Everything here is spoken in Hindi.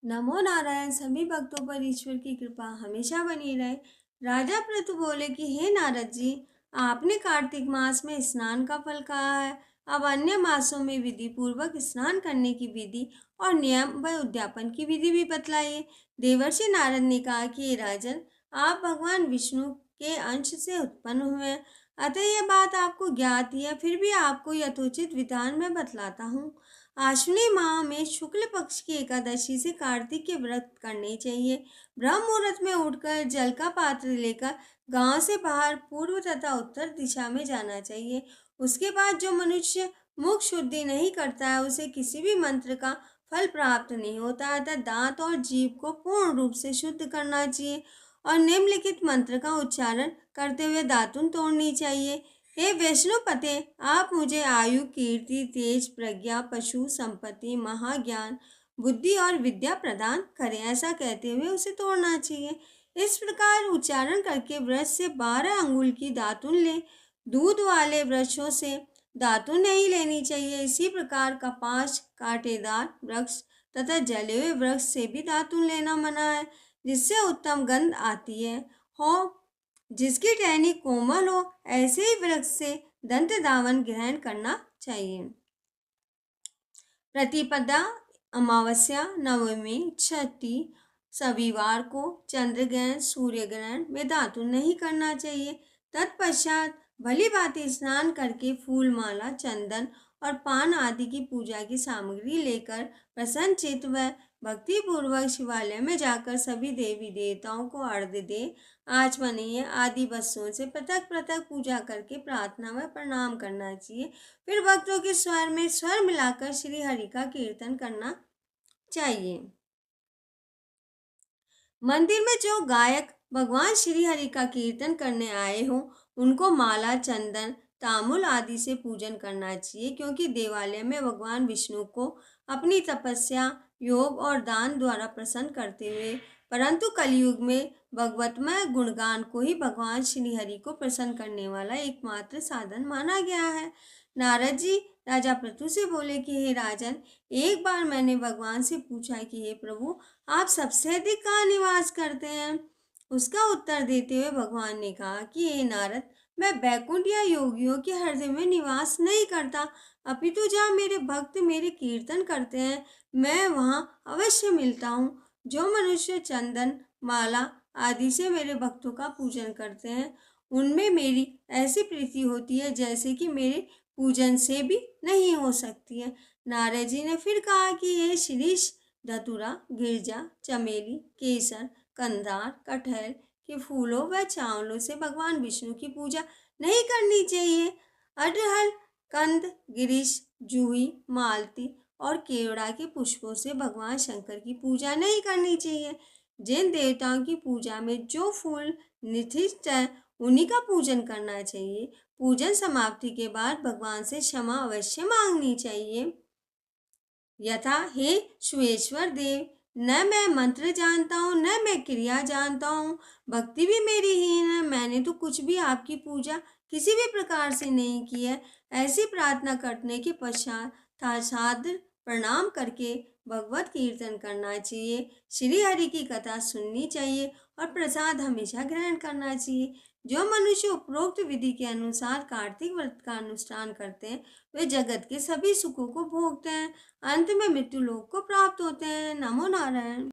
नमो नारायण। सभी भक्तों पर ईश्वर की कृपा हमेशा बनी रहे। राजा पृथु बोले कि हे नारद जी, आपने कार्तिक मास में स्नान का फल कहा है, अब अन्य मासों में विधि पूर्वक स्नान करने की विधि और नियम व उद्यापन की विधि भी बतलाइए। देवर्षि नारद ने कहा कि हे राजन, आप भगवान विष्णु के अंश से उत्पन्न हुए हैं, अतः यह बात आपको ज्ञात ही है, फिर भी आपको यथोचित विधान में बतलाता हूँ। आश्विनी माह में शुक्ल पक्ष की एकादशी से कार्तिक के व्रत करने चाहिए। ब्रह्म मुहूर्त में उठकर जल का पात्र लेकर गांव से बाहर पूर्व तथा उत्तर दिशा में जाना चाहिए। उसके बाद जो मनुष्य मुख शुद्धि नहीं करता है, उसे किसी भी मंत्र का फल प्राप्त नहीं होता, अतः दांत और जीभ को पूर्ण रूप से शुद्ध करना चाहिए और निम्नलिखित मंत्र का उच्चारण करते हुए दातुन तोड़नी चाहिए। हे वैष्णोपते, आप मुझे आयु, कीर्ति, तेज, प्रज्ञा, पशु, संपत्ति, महाज्ञान, बुद्धि और विद्या प्रदान करें, ऐसा कहते हुए उसे तोड़ना चाहिए। इस प्रकार उच्चारण करके वृक्ष से 12 अंगुल की दातुन ले। दूध वाले वृक्षों से दातुन नहीं लेनी चाहिए। इसी प्रकार कपास, कांटेदार वृक्ष तथा जले हुए वृक्ष से भी दातुन लेना मना है, जिससे उत्तम गंध आती है। हो जिसकी टहनी कोमल हो, ऐसे ही वृक्ष से दंत धावन ग्रहण करना चाहिए। प्रतिपदा, अमावस्या, नवमी, छठी, रविवार को चंद्र ग्रहण, सूर्य ग्रहण में दातुन नहीं करना चाहिए। तत्पश्चात भली भांति स्नान करके फूल माला, चंदन और पान आदि की पूजा की सामग्री लेकर प्रसन्न चित्त व भक्ति पूर्वक शिवालय में जाकर सभी देवी देवताओं को अर्घ्य दे आचमनीय आदि वस्तुओं से पृथक पृथक पूजा करके प्रार्थना व प्रणाम करना चाहिए। फिर भक्तों के स्वर में स्वर मिलाकर श्री हरि का कीर्तन करना चाहिए। मंदिर में जो गायक भगवान श्री हरि का कीर्तन करने आए हों, उनको माला, चंदन, तांबुल आदि से पूजन करना चाहिए, क्योंकि देवालय में भगवान विष्णु को अपनी तपस्या, योग और दान द्वारा प्रसन्न करते हुए, परंतु कलयुग में भगवतमय गुणगान को ही भगवान श्री हरि को प्रसन्न करने वाला एकमात्र साधन माना गया है। नारद जी राजा पृथु से बोले कि हे राजन, एक बार मैंने भगवान से पूछा कि हे प्रभु, आप सबसे अधिक कहाँ निवास करते हैं? उसका उत्तर देते हुए भगवान ने कहा कि हे नारद, मैं बैकुंठ या योगियों के हृदय में निवास नहीं करता, अपितु जहाँ मेरे भक्त मेरे कीर्तन करते हैं, मैं वहाँ अवश्य मिलता हूँ। जो मनुष्य चंदन, माला आदि से मेरे भक्तों का पूजन करते हैं, उनमें मेरी ऐसी प्रीति होती है जैसे कि मेरे पूजन से भी नहीं हो सकती है। नारद जी ने फिर कहा कि ये शीरीष, धतूरा, गिरजा, चमेली, केसर, कंधार, कटहल के फूलों व चावलों से भगवान विष्णु की पूजा नहीं करनी चाहिए। अड़हल, कंद, गिरीश, जूही, मालती और केवड़ा के पुष्पों से भगवान शंकर की पूजा नहीं करनी चाहिए। जिन देवताओं की पूजा में जो फूल निर्दिष्ट है, उन्हीं का पूजन करना चाहिए। पूजन समाप्ति के बाद भगवान से क्षमा अवश्य मांगनी चाहिए। यथा हे सुरेश्वर देव, न मैं मंत्र जानता हूँ न मैं क्रिया जानता हूँ, भक्ति भी मेरी हीन है, मैंने तो कुछ भी आपकी पूजा किसी भी प्रकार से नहीं की है। ऐसी प्रार्थना करने के पश्चात सादर प्रणाम करके भगवत कीर्तन करना चाहिए, श्री हरि की कथा सुननी चाहिए और प्रसाद हमेशा ग्रहण करना चाहिए। जो मनुष्य उपरोक्त विधि के अनुसार कार्तिक व्रत का अनुष्ठान करते हैं, वे जगत के सभी सुखों को भोगते हैं, अंत में मृत्यु लोक को प्राप्त होते हैं। नमो नारायण।